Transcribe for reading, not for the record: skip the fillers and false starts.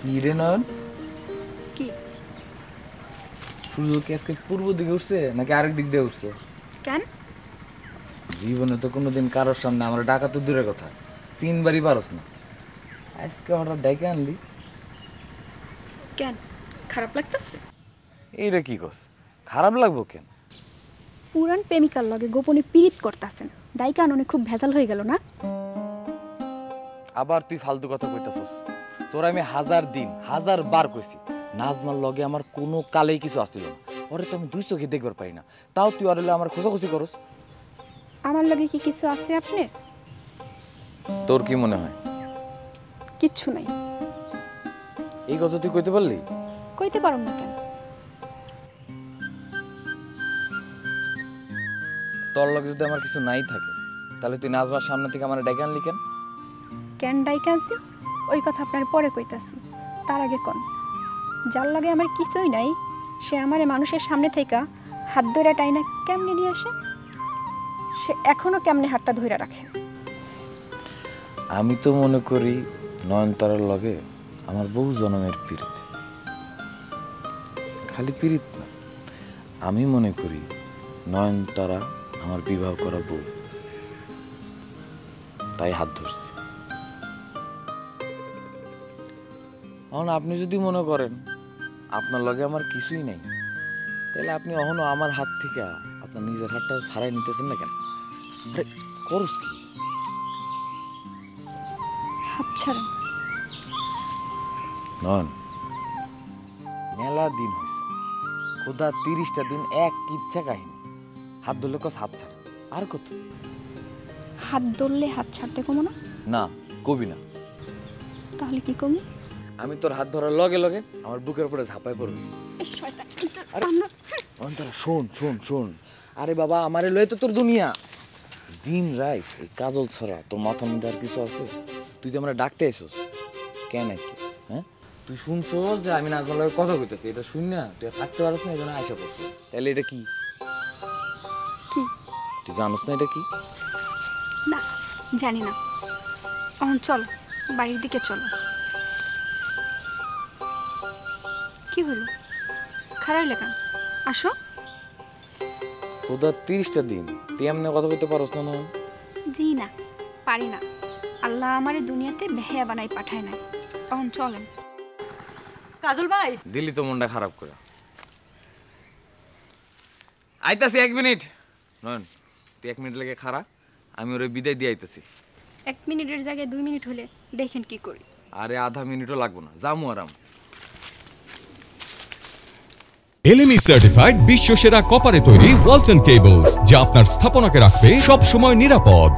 কি রে নয়ন? কি সূর্য কি আজকে পূর্ব দিকে উঠছে নাকি আরেক দিক দিয়ে উঠছে? কেন? জীবনে তো কোনোদিন কারোর সামনে আমার ডাকা তো দূরের কথা, চিনবারই পারস না। আজকে হঠাৎ ডেকে আনলি কেন খারাপ লাগতেছে? এইটা কি কস? খারাপ লাগবো কেন? পুরান প্রেমিকার লগে গোপনে পীড়িত করতেছেন, ডাইকা আননে খুব ভেজাল হয়ে গেল না? আবার তুই ফালতু কথা কইতাছস। তোর আমি হাজার দিন হাজার বার কইছি নাজমার লগে আমার কোনো কালেই কিছু আসছিল না। ওরে তো আমি দুই চোখে দেখবার পাই না, তাও তুই ওরে আমার খোঁজাখুঁজি করস। আমার লগে কি কিছু আছে আপনি? তোর কি মনে হয়? কিচ্ছু নাই। এই কথা তুই কইতে পারলি? কইতে পারুম না কেন? তোর লগে যদি আমার কিছু নাই থাকে তাহলে তুই নাজমার সামনে থেকে আমার ডেকে আনলি কেন? কেন ডাইকা আনছি ওই কথা আপনার পরে কইতাছি, তার আগে কোন যার লগে আমার কিছুই নাই সে আমারে মানুষের সামনে থেকে হাত ধরে টাইনা কেমনে নিয়ে আসে? সে এখনো কেমনে হাতটা ধরে রাখে? আমি তো মনে করি নয়নতারার লগে আমার বহু জন্মের পীড়িত। খালি পীড়িত না, আমি মনে করি নয়নতারা আমার বিবাহ করা বউ, তাই হাত ধরছি। এখন আপনি যদি মনে করেন আপনার লগে আমার কিছুই নাই, তাহলে আপনি অহনো আমার হাত থেকে আপনার নিজের হাতটা ছাড়াই নিতেছেন না কেন? আরে করস কি? হাত ছাড়েন। নন, মেলা দিন হয়েছে, খোদা 30টা দিন এক ইচ্ছা কাহিনী। হাত ধরলে কস হাত ছাড়, আর কত? হাত ধরলে হাত ছাড়তে কমো না? না কবি না। তাহলে কি কমি? আমি তোর হাত ধরার লগে লগে আমার বুকের উপরে ঝাঁপাই পড়বি। অন্তরা শোন শোন শোন, আরে বাবা আমারে লয়ে তো তোর দুনিয়া। দিন রাত এই কাজল ছড়া তোর মাথার মধ্যে আর কিছু আছে? তুই যে আমরা ডাকতে এসোস, কেন আইসিস? হ্যাঁ, তুই শুনছোস যে আমি নাজমার লগে কথা কইতেছি, এটা শুন না তুই থাকতে পারছ না, এই জন্য আইসা পড়ছিস। তাহলে এটা কি? কি তুই জানোস না এটা কি? না জানি না। এখন চল বাড়ির দিকে চলো। কি হলো? খারাপ লেখা, আসো। খোদা 30টা দিন তুই এমনি কথা বলতে পারস না? জি না, পারি না। আল্লাহ আমারে দুনিয়াতে বেহায়া বানাই পাঠায় নাই। এখন চলেন। কাজল ভাই, দিলি তো মনটা খারাপ করে। আইতাছি 1 মিনিট। নয়ন তুই 1 মিনিট লেগে খাড়া, আমি ওরে বিদায় দিয়ে আইতাছি। 1 মিনিটের জায়গায় 2 মিনিট হলে দেখেন কি করি। আরে আধা মিনিটও লাগবো না, যামু আরাম। এলএমই সার্টিফাইড বিশ্বসেরা কপারে তৈরি ওয়ালটন কেবলস, যা আপনার স্থাপনাকে রাখবে সব সময় নিরাপদ।